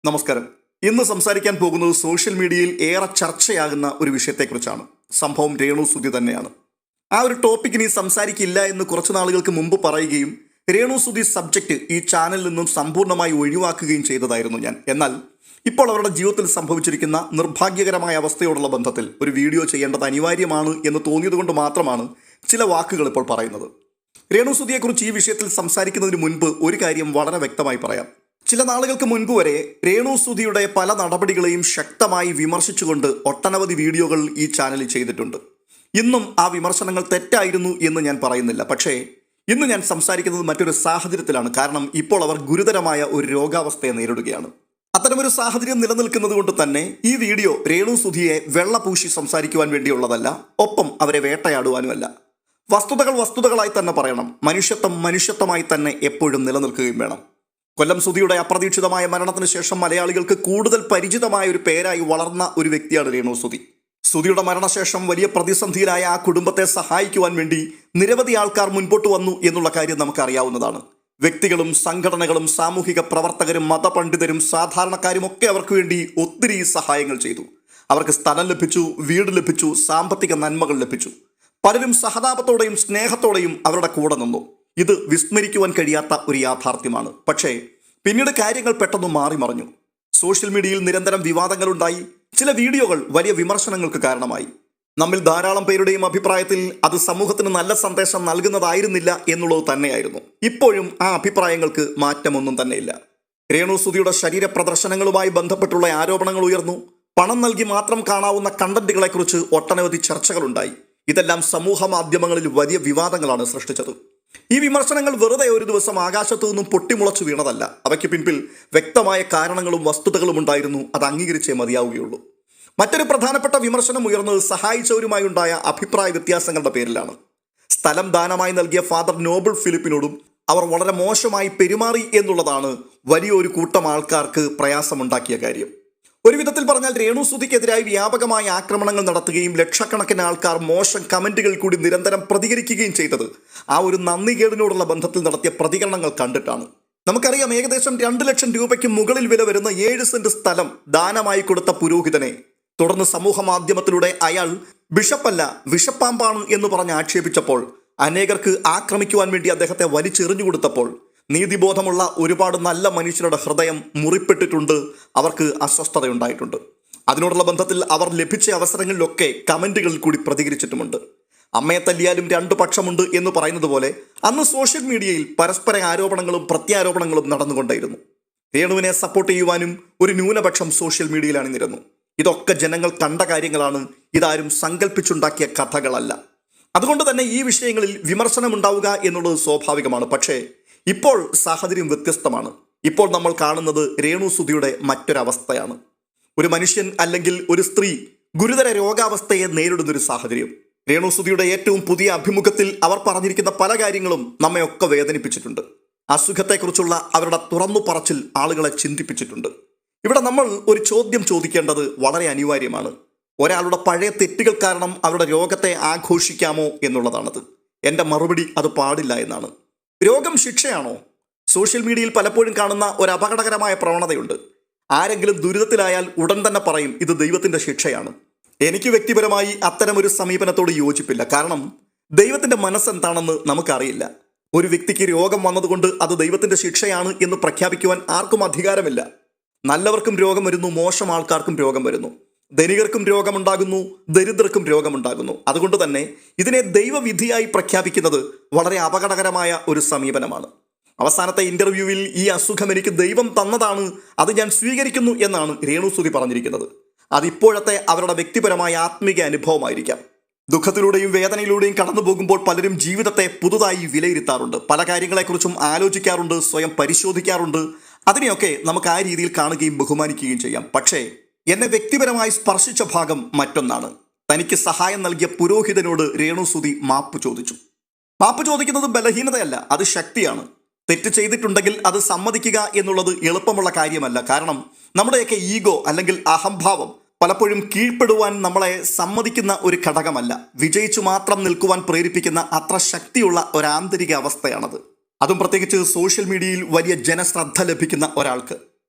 നമസ്കാരം. ഇന്ന് സംസാരിക്കാൻ പോകുന്നത് സോഷ്യൽ മീഡിയയിൽ ഏറെ ചർച്ചയാകുന്ന ഒരു വിഷയത്തെക്കുറിച്ചാണ്. സംഭവം രേണുസുതി തന്നെയാണ്. ആ ഒരു ടോപ്പിക് ഇനി സംസാരിക്കില്ല എന്ന് കുറച്ച് നാളുകൾക്ക് മുമ്പ് പറയുകയും രേണുസുതി സബ്ജക്റ്റ് ഈ ചാനലിൽ നിന്നും സമ്പൂർണ്ണമായി ഒഴിവാക്കുകയും ചെയ്തതായിരുന്നു ഞാൻ. എന്നാൽ ഇപ്പോൾ അവരുടെ ജീവിതത്തിൽ സംഭവിച്ചിരിക്കുന്ന നിർഭാഗ്യകരമായ അവസ്ഥയോടുള്ള ബന്ധത്തിൽ ഒരു വീഡിയോ ചെയ്യേണ്ടത് അനിവാര്യമാണ് എന്ന് തോന്നിയതുകൊണ്ട് മാത്രമാണ് ചില വാക്കുകൾ ഇപ്പോൾ പറയുന്നത്. രേണുസുതിയെക്കുറിച്ച് ഈ വിഷയത്തിൽ സംസാരിക്കുന്നതിന് മുൻപ് ഒരു കാര്യം വളരെ വ്യക്തമായി പറയാം. ചില നാളുകൾക്ക് മുൻപ് വരെ രേണുസുതിയുടെ പല നടപടികളെയും ശക്തമായി വിമർശിച്ചുകൊണ്ട് ഒട്ടനവധി വീഡിയോകൾ ഈ ചാനലിൽ ചെയ്തിട്ടുണ്ട്. ഇന്നും ആ വിമർശനങ്ങൾ തെറ്റായിരുന്നു എന്ന് ഞാൻ പറയുന്നില്ല. പക്ഷേ ഇന്ന് ഞാൻ സംസാരിക്കുന്നത് മറ്റൊരു സാഹചര്യത്തിലാണ്. കാരണം ഇപ്പോൾ അവർ ഗുരുതരമായ ഒരു രോഗാവസ്ഥയെ നേരിടുകയാണ്. അത്തരമൊരു സാഹചര്യം നിലനിൽക്കുന്നത് കൊണ്ട് തന്നെ ഈ വീഡിയോ രേണുസുതിയെ വെള്ളപൂശി സംസാരിക്കുവാൻ വേണ്ടിയുള്ളതല്ല, ഒപ്പം അവരെ വേട്ടയാടുവാനുമല്ല. വസ്തുതകൾ വസ്തുതകളായി തന്നെ പറയണം. മനുഷ്യത്വം മനുഷ്യത്വമായി തന്നെ എപ്പോഴും നിലനിൽക്കുകയും വേണം. കൊല്ലം സുധിയുടെ അപ്രതീക്ഷിതമായ മരണത്തിന് ശേഷം മലയാളികൾക്ക് കൂടുതൽ പരിചിതമായ ഒരു പേരായി വളർന്ന ഒരു വ്യക്തിയാണ് രേണുസുതി. സുധിയുടെ മരണശേഷം വലിയ പ്രതിസന്ധിയിലായ ആ കുടുംബത്തെ സഹായിക്കുവാൻ വേണ്ടി നിരവധി ആൾക്കാർ മുൻപോട്ട് വന്നു എന്നുള്ള കാര്യം നമുക്കറിയാവുന്നതാണ്. വ്യക്തികളും സംഘടനകളും സാമൂഹിക പ്രവർത്തകരും മതപണ്ഡിതരും സാധാരണക്കാരും ഒക്കെ അവർക്ക് വേണ്ടി ഒത്തിരി സഹായങ്ങൾ ചെയ്തു. അവർക്ക് സ്ഥലം ലഭിച്ചു, വീട് ലഭിച്ചു, സാമ്പത്തിക നന്മകൾ ലഭിച്ചു. പലരും സഹതാപത്തോടെയും സ്നേഹത്തോടെയും അവരുടെ കൂടെ നിന്നു. ഇത് വിസ്മരിക്കുവാൻ കഴിയാത്ത ഒരു യാഥാർത്ഥ്യമാണ്. പക്ഷേ പിന്നീട് കാര്യങ്ങൾ പെട്ടെന്ന് മാറി മറിഞ്ഞു. സോഷ്യൽ മീഡിയയിൽ നിരന്തരം വിവാദങ്ങളുണ്ടായി. ചില വീഡിയോകൾ വലിയ വിമർശനങ്ങൾക്ക് കാരണമായി. നമ്മിൽ ധാരാളം പേരുടെയും അഭിപ്രായത്തിൽ അത് സമൂഹത്തിന് നല്ല സന്ദേശം നൽകുന്നതായിരുന്നില്ല എന്നുള്ളത് തന്നെയായിരുന്നു. ഇപ്പോഴും ആ അഭിപ്രായങ്ങൾക്ക് മാറ്റമൊന്നും തന്നെയില്ല. രേണുസുതിയുടെ ശരീര പ്രദർശനങ്ങളുമായി ബന്ധപ്പെട്ടുള്ള ആരോപണങ്ങൾ ഉയർന്നു. പണം നൽകി മാത്രം കാണാവുന്ന കണ്ടന്റുകളെക്കുറിച്ച് ഒട്ടനവധി ചർച്ചകളുണ്ടായി. ഇതെല്ലാം സമൂഹ മാധ്യമങ്ങളിൽ വലിയ വിവാദങ്ങളാണ് സൃഷ്ടിച്ചത്. ഈ വിമർശനങ്ങൾ വെറുതെ ഒരു ദിവസം ആകാശത്തു നിന്നും പൊട്ടിമുളച്ചു വീണതല്ല. അവയ്ക്ക് പിൻപിൽ വ്യക്തമായ കാരണങ്ങളും വസ്തുതകളും ഉണ്ടായിരുന്നു. അത് അംഗീകരിച്ചേ മതിയാവുകയുള്ളൂ. മറ്റൊരു പ്രധാനപ്പെട്ട വിമർശനം ഉയർന്നത് സഹായിച്ചവരുമായി ഉണ്ടായ അഭിപ്രായ വ്യത്യാസങ്ങളുടെ പേരിലാണ്. സ്ഥലം ദാനമായി നൽകിയ ഫാദർ നോബിൾ ഫിലിപ്പിനോടും അവർ വളരെ മോശമായി പെരുമാറി എന്നുള്ളതാണ് വലിയൊരു കൂട്ടം ആൾക്കാർക്ക് പ്രയാസമുണ്ടാക്കിയ കാര്യം. ഒരു വിധത്തിൽ പറഞ്ഞാൽ രേണുസുതിക്കെതിരായി വ്യാപകമായ ആക്രമണങ്ങൾ നടത്തുകയും ലക്ഷക്കണക്കിന് ആൾക്കാർ മോശം കമന്റുകൾ കൂടി നിരന്തരം പ്രതികരിക്കുകയും ചെയ്തത് ആ ഒരു നന്ദികേടിനോടുള്ള ബന്ധത്തിൽ നടത്തിയ പ്രതികരണങ്ങൾ കണ്ടിട്ടാണ്. നമുക്കറിയാം, ഏകദേശം 2 ലക്ഷം രൂപയ്ക്ക് മുകളിൽ വില വരുന്ന 7 സെന്റ് സ്ഥലം ദാനമായി കൊടുത്ത പുരോഹിതനെ തുടർന്ന് സമൂഹ മാധ്യമത്തിലൂടെ അയാൾ ബിഷപ്പല്ല വിഷപ്പാമ്പാണ് എന്ന് പറഞ്ഞ് ആക്ഷേപിച്ചപ്പോൾ, അനേകർക്ക് ആക്രമിക്കുവാൻ വേണ്ടി അദ്ദേഹത്തെ വലിച്ചെറിഞ്ഞു കൊടുത്തപ്പോൾ നീതിബോധമുള്ള ഒരുപാട് നല്ല മനുഷ്യരുടെ ഹൃദയം മുറിപ്പെട്ടിട്ടുണ്ട്. അവർക്ക് അസ്വസ്ഥതയുണ്ടായിട്ടുണ്ട്. അതിനോടുള്ള ബന്ധത്തിൽ അവർ ലഭിച്ച അവസരങ്ങളിലൊക്കെ കമന്റുകളിൽ കൂടി പ്രതികരിച്ചിട്ടുമുണ്ട്. അമ്മയെ തല്ലിയാലും 2 പക്ഷമുണ്ട് എന്ന് പറയുന്നത് പോലെ അന്ന് സോഷ്യൽ മീഡിയയിൽ പരസ്പര ആരോപണങ്ങളും പ്രത്യാരോപണങ്ങളും നടന്നുകൊണ്ടേയിരുന്നു. രേണുവിനെ സപ്പോർട്ട് ചെയ്യുവാനും ഒരു ന്യൂനപക്ഷം സോഷ്യൽ മീഡിയയിൽ അണിനിരന്നു. ഇതൊക്കെ ജനങ്ങൾ കണ്ട കാര്യങ്ങളാണ്. ഇതാരും സങ്കല്പിച്ചുണ്ടാക്കിയ കഥകളല്ല. അതുകൊണ്ട് തന്നെ ഈ വിഷയങ്ങളിൽ വിമർശനം ഉണ്ടാവുക എന്നുള്ളത് സ്വാഭാവികമാണ്. പക്ഷേ ഇപ്പോൾ സാഹചര്യം വ്യത്യസ്തമാണ്. ഇപ്പോൾ നമ്മൾ കാണുന്നത് രേണുസുതിയുടെ മറ്റൊരവസ്ഥയാണ്. ഒരു മനുഷ്യൻ അല്ലെങ്കിൽ ഒരു സ്ത്രീ ഗുരുതര രോഗാവസ്ഥയെ നേരിടുന്നൊരു സാഹചര്യം. രേണുസുതിയുടെ ഏറ്റവും പുതിയ അഭിമുഖത്തിൽ അവർ പറഞ്ഞിരിക്കുന്ന പല കാര്യങ്ങളും നമ്മയൊക്കെ വേദനിപ്പിച്ചിട്ടുണ്ട്. അസുഖത്തെക്കുറിച്ചുള്ള അവരുടെ തുറന്നു പറച്ചിൽ ആളുകളെ ചിന്തിപ്പിച്ചിട്ടുണ്ട്. ഇവിടെ നമ്മൾ ഒരു ചോദ്യം ചോദിക്കേണ്ടത് വളരെ അനിവാര്യമാണ്. ഒരാളുടെ പഴയ തെറ്റുകൾ കാരണം അവരുടെ രോഗത്തെ ആഘോഷിക്കാമോ എന്നുള്ളതാണത്. എൻ്റെ മറുപടി അത് പാടില്ല എന്നാണ്. രോഗം ശിക്ഷയാണോ? സോഷ്യൽ മീഡിയയിൽ പലപ്പോഴും കാണുന്ന ഒരു അപകടകരമായ പ്രവണതയുണ്ട്. ആരെങ്കിലും ദുരിതത്തിലായാൽ ഉടൻ തന്നെ പറയും ഇത് ദൈവത്തിൻ്റെ ശിക്ഷയാണ്. എനിക്ക് വ്യക്തിപരമായി അത്തരമൊരു സമീപനത്തോട് യോജിപ്പില്ല. കാരണം ദൈവത്തിൻ്റെ മനസ്സെന്താണെന്ന് നമുക്കറിയില്ല. ഒരു വ്യക്തിക്ക് രോഗം വന്നതുകൊണ്ട് അത് ദൈവത്തിൻ്റെ ശിക്ഷയാണ് എന്ന് പ്രഖ്യാപിക്കുവാൻ ആർക്കും അധികാരമില്ല. നല്ലവർക്കും രോഗം വരുന്നു, മോശം ആൾക്കാർക്കും രോഗം വരുന്നു. ധനികർക്കും രോഗമുണ്ടാകുന്നു, ദരിദ്രർക്കും രോഗമുണ്ടാകുന്നു. അതുകൊണ്ട് തന്നെ ഇതിനെ ദൈവവിധിയായി പ്രഖ്യാപിക്കുന്നത് വളരെ അപകടകരമായ ഒരു സമീപനമാണ്. അവസാനത്തെ ഇന്റർവ്യൂവിൽ ഈ അസുഖം എനിക്ക് ദൈവം തന്നതാണ്, അത് ഞാൻ സ്വീകരിക്കുന്നു എന്നാണ് രേണുസുതി പറഞ്ഞിരിക്കുന്നത്. അതിപ്പോഴത്തെ അവരുടെ വ്യക്തിപരമായ ആത്മീക അനുഭവമായിരിക്കാം. ദുഃഖത്തിലൂടെയും വേദനയിലൂടെയും കടന്നു പോകുമ്പോൾ പലരും ജീവിതത്തെ പുതുതായി വിലയിരുത്താറുണ്ട്. പല കാര്യങ്ങളെക്കുറിച്ചും ആലോചിക്കാറുണ്ട്, സ്വയം പരിശോധിക്കാറുണ്ട്. അതിനെയൊക്കെ നമുക്ക് ആ രീതിയിൽ കാണുകയും ബഹുമാനിക്കുകയും ചെയ്യാം. പക്ഷേ എന്നെ വ്യക്തിപരമായി സ്പർശിച്ച ഭാഗം മറ്റൊന്നാണ്. തനിക്ക് സഹായം നൽകിയ പുരോഹിതനോട് രേണുസുതി മാപ്പ് ചോദിച്ചു. മാപ്പ് ചോദിക്കുന്നത് ബലഹീനതയല്ല, അത് ശക്തിയാണ്. തെറ്റ് ചെയ്തിട്ടുണ്ടെങ്കിൽ അത് സമ്മതിക്കുക എന്നുള്ളത് എളുപ്പമുള്ള കാര്യമല്ല. കാരണം നമ്മുടെയൊക്കെ ഈഗോ അല്ലെങ്കിൽ അഹംഭാവം പലപ്പോഴും കീഴ്പ്പെടുവാൻ നമ്മളെ സമ്മതിക്കുന്ന ഒരു ഘടകമല്ല. വിജയിച്ചു മാത്രം നിൽക്കുവാൻ പ്രേരിപ്പിക്കുന്ന അത്ര ശക്തിയുള്ള ഒരു ആന്തരിക അവസ്ഥയാണത്. അതും പ്രത്യേകിച്ച് സോഷ്യൽ മീഡിയയിൽ വലിയ ജനശ്രദ്ധ ലഭിക്കുന്ന ഒരാൾക്ക്.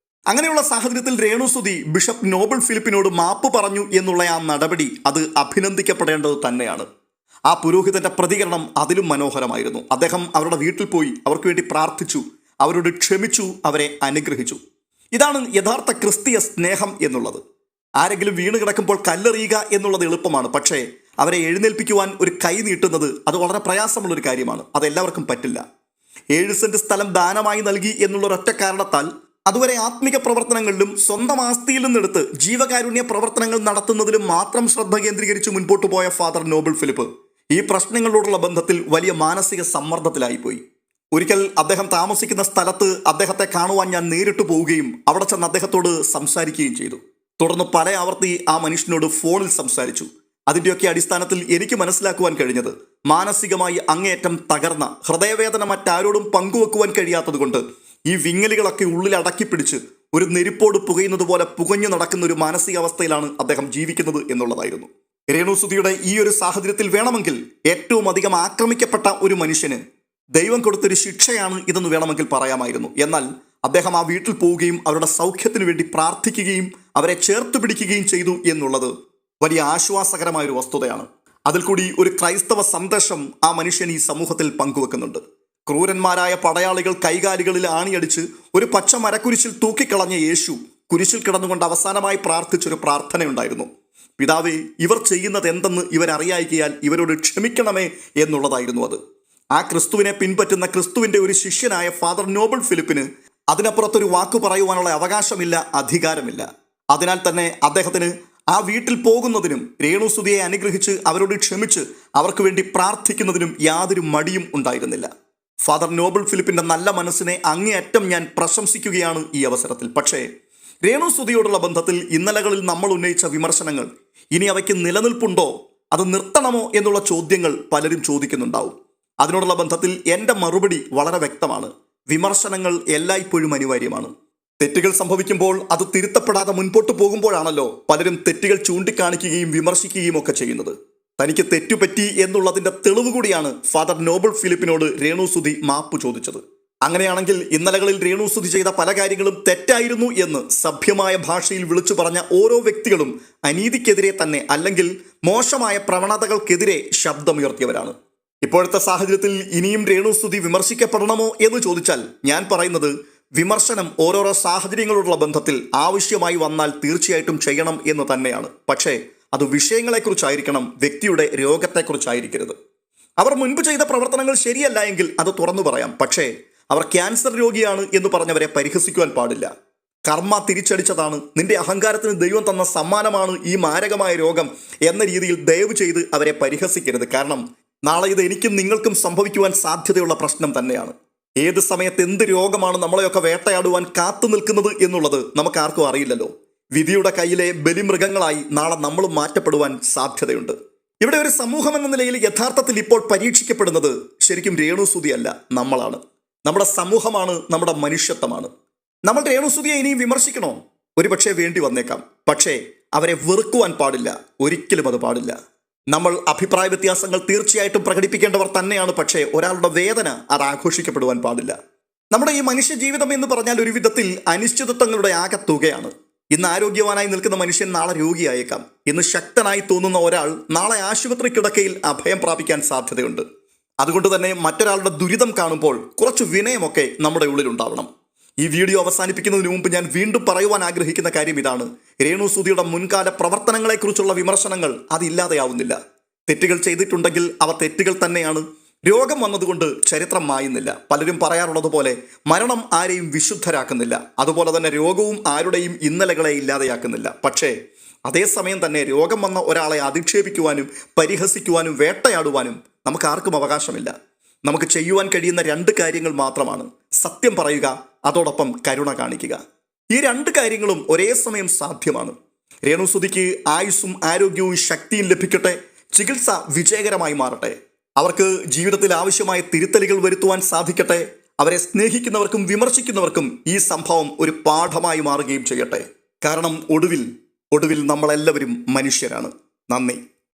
അങ്ങനെയുള്ള സാഹചര്യത്തിൽ രേണുസുതി ബിഷപ്പ് നോബൽ ഫിലിപ്പിനോട് മാപ്പ് പറഞ്ഞു എന്നുള്ള ആ നടപടി അത് അഭിനന്ദിക്കപ്പെടേണ്ടത് തന്നെയാണ്. ആ പുരോഹിതന്റെ പ്രതികരണം അതിലും മനോഹരമായിരുന്നു. അദ്ദേഹം അവരുടെ വീട്ടിൽ പോയി അവർക്ക് വേണ്ടി പ്രാർത്ഥിച്ചു, അവരോട് ക്ഷമിച്ചു, അവരെ അനുഗ്രഹിച്ചു. ഇതാണ് യഥാർത്ഥ ക്രിസ്തീയ സ്നേഹം എന്നുള്ളത്. ആരെങ്കിലും വീണ് കിടക്കുമ്പോൾ കല്ലെറിയുക എന്നുള്ളത് എളുപ്പമാണ്. പക്ഷേ അവരെ എഴുന്നേൽപ്പിക്കുവാൻ ഒരു കൈ നീട്ടുന്നത് അത് വളരെ പ്രയാസമുള്ളൊരു കാര്യമാണ്. അതെല്ലാവർക്കും പറ്റില്ല. 7 സെന്റ് സ്ഥലം ദാനമായി നൽകി എന്നുള്ള ഒരൊറ്റ കാരണത്താൽ അതുവരെ ആത്മിക പ്രവർത്തനങ്ങളിലും സ്വന്തം ആസ്തിയിൽ നിന്നെടുത്ത് ജീവകാരുണ്യ പ്രവർത്തനങ്ങൾ നടത്തുന്നതിലും മാത്രം ശ്രദ്ധ കേന്ദ്രീകരിച്ച് മുൻപോട്ട് പോയ ഫാദർ നോബൽ ഫിലിപ്പ് ഈ പ്രശ്നങ്ങളോടുള്ള ബന്ധത്തിൽ വലിയ മാനസിക സമ്മർദ്ദത്തിലായിപ്പോയി. ഒരിക്കൽ അദ്ദേഹം താമസിക്കുന്ന സ്ഥലത്ത് അദ്ദേഹത്തെ കാണുവാൻ ഞാൻ നേരിട്ട് പോവുകയും അവിടെ ചെന്ന് അദ്ദേഹത്തോട് സംസാരിക്കുകയും ചെയ്തു. തുടർന്ന് പല ആവർത്തി ആ മനുഷ്യനോട് ഫോണിൽ സംസാരിച്ചു. അതിൻ്റെയൊക്കെ അടിസ്ഥാനത്തിൽ എനിക്ക് മനസ്സിലാക്കുവാൻ കഴിഞ്ഞത് മാനസികമായി അങ്ങേയറ്റം തകർന്ന, ഹൃദയവേദന മറ്റാരോടും പങ്കുവെക്കുവാൻ കഴിയാത്തതുകൊണ്ട് ഈ വിങ്ങലുകളൊക്കെ ഉള്ളിൽ അടക്കിപ്പിടിച്ച് ഒരു നെരിപ്പോട് പുകയുന്നത് പോലെ പുകഞ്ഞു നടക്കുന്ന ഒരു മാനസികാവസ്ഥയിലാണ് അദ്ദേഹം ജീവിക്കുന്നത് എന്നുള്ളതായിരുന്നു. രേണുസുതിയുടെ ഈ ഒരു സാഹചര്യത്തിൽ വേണമെങ്കിൽ ഏറ്റവും അധികം ആക്രമിക്കപ്പെട്ട ഒരു മനുഷ്യന് ദൈവം കൊടുത്തൊരു ശിക്ഷയാണ് ഇതെന്ന് വേണമെങ്കിൽ പറയാമായിരുന്നു. എന്നാൽ അദ്ദേഹം ആ വീട്ടിൽ പോവുകയും അവരുടെ സൗഖ്യത്തിന് വേണ്ടി പ്രാർത്ഥിക്കുകയും അവരെ ചേർത്ത് പിടിക്കുകയും ചെയ്തു എന്നുള്ളത് വലിയ ആശ്വാസകരമായൊരു വസ്തുതയാണ്. അതിൽ കൂടി ഒരു ക്രൈസ്തവ സന്ദേശം ആ മനുഷ്യൻ ഈ സമൂഹത്തിൽ പങ്കുവെക്കുന്നുണ്ട്. ക്രൂരന്മാരായ പടയാളികൾ കൈകാലുകളിൽ ആണിയടിച്ച് ഒരു പച്ച മരക്കുരിശിൽ തൂക്കിക്കളഞ്ഞ യേശു കുരിശിൽ കിടന്നുകൊണ്ട് അവസാനമായി പ്രാർത്ഥിച്ചൊരു പ്രാർത്ഥനയുണ്ടായിരുന്നു. പിതാവേ, ഇവർ ചെയ്യുന്നത് എന്തെന്ന് ഇവരറിയായികയാൽ ഇവരോട് ക്ഷമിക്കണമേ എന്നുള്ളതായിരുന്നു അത്. ആ ക്രിസ്തുവിനെ പിൻപറ്റുന്ന ക്രിസ്തുവിൻ്റെ ഒരു ശിഷ്യനായ ഫാദർ നോബൽ ഫിലിപ്പിന് അതിനപ്പുറത്തൊരു വാക്ക് പറയുവാനുള്ള അവകാശമില്ല, അധികാരമില്ല. അതിനാൽ തന്നെ അദ്ദേഹത്തിന് ആ വീട്ടിൽ പോകുന്നതിനും രേണുസുതിയെ അനുഗ്രഹിച്ച് അവരോട് ക്ഷമിച്ച് അവർക്ക് വേണ്ടി പ്രാർത്ഥിക്കുന്നതിനും യാതൊരു മടിയും ഉണ്ടായിരുന്നില്ല. ഫാദർ നോബൽ ഫിലിപ്പിൻ്റെ നല്ല മനസ്സിനെ അങ്ങേയറ്റം ഞാൻ പ്രശംസിക്കുകയാണ് ഈ അവസരത്തിൽ. പക്ഷേ രേണുസുതിയോടുള്ള ബന്ധത്തിൽ ഇന്നലകളിൽ നമ്മൾ ഉന്നയിച്ച വിമർശനങ്ങൾ ഇനി അവയ്ക്ക് നിലനിൽപ്പുണ്ടോ, അത് നിർത്തണമോ എന്നുള്ള ചോദ്യങ്ങൾ പലരും ചോദിക്കുന്നുണ്ടാവും. അതിനോടുള്ള ബന്ധത്തിൽ എൻ്റെ മറുപടി വളരെ വ്യക്തമാണ്. വിമർശനങ്ങൾ എല്ലായ്പ്പോഴും അനിവാര്യമാണ്. തെറ്റുകൾ സംഭവിക്കുമ്പോൾ അത് തിരുത്തപ്പെടാതെ മുൻപോട്ട് പോകുമ്പോഴാണല്ലോ പലരും തെറ്റുകൾ ചൂണ്ടിക്കാണിക്കുകയും വിമർശിക്കുകയും ഒക്കെ ചെയ്യുന്നത്. തനിക്ക് തെറ്റുപറ്റി എന്നുള്ളതിൻ്റെ തെളിവ് കൂടിയാണ് ഫാദർ നോബൽ ഫിലിപ്പിനോട് രേണുസുതി മാപ്പ് ചോദിച്ചത്. അങ്ങനെയാണെങ്കിൽ ഇന്നലകളിൽ രേണുസുതി ചെയ്ത പല കാര്യങ്ങളും തെറ്റായിരുന്നു എന്ന് സഭ്യമായ ഭാഷയിൽ വിളിച്ചു പറഞ്ഞ ഓരോ വ്യക്തികളും അനീതിക്കെതിരെ തന്നെ, അല്ലെങ്കിൽ മോശമായ പ്രവണതകൾക്കെതിരെ ശബ്ദമുയർത്തിയവരാണ്. ഇപ്പോഴത്തെ സാഹചര്യത്തിൽ ഇനിയും രേണുസുതി വിമർശിക്കപ്പെടണമോ എന്ന് ചോദിച്ചാൽ ഞാൻ പറയുന്നത് വിമർശനം ഓരോരോ സാഹചര്യങ്ങളോടുള്ള ബന്ധത്തിൽ ആവശ്യമായി വന്നാൽ തീർച്ചയായിട്ടും ചെയ്യണം എന്ന് തന്നെയാണ്. പക്ഷേ അത് വിഷയങ്ങളെക്കുറിച്ചായിരിക്കണം, വ്യക്തിയുടെ രോഗത്തെക്കുറിച്ചായിരിക്കരുത്. അവർ മുൻപ് ചെയ്ത പ്രവർത്തനങ്ങൾ ശരിയല്ല എങ്കിൽ അത് തുറന്നു പറയാം. പക്ഷേ അവർ ക്യാൻസർ രോഗിയാണ് എന്ന് പറഞ്ഞവരെ പരിഹസിക്കുവാൻ പാടില്ല. കർമ്മ തിരിച്ചടിച്ചതാണ്, നിന്റെ അഹങ്കാരത്തിന് ദൈവം തന്ന സമ്മാനമാണ് ഈ മാരകമായ രോഗം എന്ന രീതിയിൽ ദയവ് ചെയ്ത് അവരെ പരിഹസിക്കരുത്. കാരണം നാളെ ഇത് എനിക്കും നിങ്ങൾക്കും സംഭവിക്കുവാൻ സാധ്യതയുള്ള പ്രശ്നം തന്നെയാണ്. ഏത് സമയത്ത് എന്ത് രോഗമാണ് നമ്മളെയൊക്കെ വേട്ടയാടുവാൻ കാത്തു നിൽക്കുന്നത് എന്നുള്ളത് നമുക്ക് ആർക്കും അറിയില്ലല്ലോ. വിധിയുടെ കയ്യിലെ ബലിമൃഗങ്ങളായി നാളെ നമ്മളും മാറ്റപ്പെടുവാൻ സാധ്യതയുണ്ട്. ഇവിടെ ഒരു സമൂഹം എന്ന നിലയിൽ യഥാർത്ഥത്തിൽ ഇപ്പോൾ പരീക്ഷിക്കപ്പെടുന്നത് ശരിക്കും രേണുസുതിയല്ല, നമ്മളാണ്. നമ്മുടെ സമൂഹമാണ്, നമ്മുടെ മനുഷ്യത്വമാണ്. നമ്മൾ രേണുസുതിയെ ഇനിയും വിമർശിക്കണോ? ഒരുപക്ഷെ വേണ്ടി വന്നേക്കാം. പക്ഷേ അവരെ വെറുക്കുവാൻ പാടില്ല, ഒരിക്കലും അത് പാടില്ല. നമ്മൾ അഭിപ്രായ വ്യത്യാസങ്ങൾ തീർച്ചയായിട്ടും പ്രകടിപ്പിക്കേണ്ടവർ തന്നെയാണ്. പക്ഷേ ഒരാളുടെ വേദന അത് ആഘോഷിക്കപ്പെടുവാൻ പാടില്ല. നമ്മുടെ ഈ മനുഷ്യ ജീവിതം എന്ന് പറഞ്ഞാൽ ഒരു വിധത്തിൽ അനിശ്ചിതത്വങ്ങളുടെ ആകെ തുകയാണ്. ഇന്ന് ആരോഗ്യവാനായി നിൽക്കുന്ന മനുഷ്യൻ നാളെ രോഗിയായേക്കാം. ഇന്ന് ശക്തനായി തോന്നുന്ന ഒരാൾ നാളെ ആശുപത്രി കിടക്കയിൽ അഭയം പ്രാപിക്കാൻ സാധ്യതയുണ്ട്. അതുകൊണ്ട് തന്നെ മറ്റൊരാളുടെ ദുരിതം കാണുമ്പോൾ കുറച്ച് വിനയമൊക്കെ നമ്മുടെ ഉള്ളിൽ ഉണ്ടാവണം. ഈ വീഡിയോ അവസാനിപ്പിക്കുന്നതിന് മുമ്പ് ഞാൻ വീണ്ടും പറയുവാൻ ആഗ്രഹിക്കുന്ന കാര്യം ഇതാണ്. രേണുസുതിയുടെ മുൻകാല പ്രവർത്തനങ്ങളെക്കുറിച്ചുള്ള വിമർശനങ്ങൾ അതില്ലാതെയാവുന്നില്ല. തെറ്റുകൾ ചെയ്തിട്ടുണ്ടെങ്കിൽ അവ തെറ്റുകൾ തന്നെയാണ്. രോഗം വന്നതുകൊണ്ട് ചരിത്രം മായുന്നില്ല. പലരും പറയാറുള്ളത് പോലെ മരണം ആരെയും വിശുദ്ധരാക്കുന്നില്ല. അതുപോലെ തന്നെ രോഗവും ആരുടെയും ഇന്നലകളെ ഇല്ലാതെയാക്കുന്നില്ല. പക്ഷേ അതേസമയം തന്നെ രോഗം വന്ന ഒരാളെ അധിക്ഷേപിക്കുവാനും പരിഹസിക്കുവാനും വേട്ടയാടുവാനും നമുക്ക് ആർക്കും അവകാശമില്ല. നമുക്ക് ചെയ്യുവാൻ കഴിയുന്ന 2 കാര്യങ്ങൾ മാത്രമാണ്: സത്യം പറയുക, അതോടൊപ്പം കരുണ കാണിക്കുക. ഈ 2 കാര്യങ്ങളും ഒരേ സമയം സാധ്യമാണ്. രേണുസുതിക്ക് ആയുസ്സും ആരോഗ്യവും ശക്തിയും ലഭിക്കട്ടെ. ചികിത്സ വിജയകരമായി മാറട്ടെ. അവർക്ക് ജീവിതത്തിൽ ആവശ്യമായ തിരുത്തലുകൾ വരുത്തുവാൻ സാധിക്കട്ടെ. അവരെ സ്നേഹിക്കുന്നവർക്കും വിമർശിക്കുന്നവർക്കും ഈ സംഭവം ഒരു പാഠമായി മാറുകയും ചെയ്യട്ടെ. കാരണം ഒടുവിൽ നമ്മളെല്ലാവരും മനുഷ്യരാണ്. നന്ദി.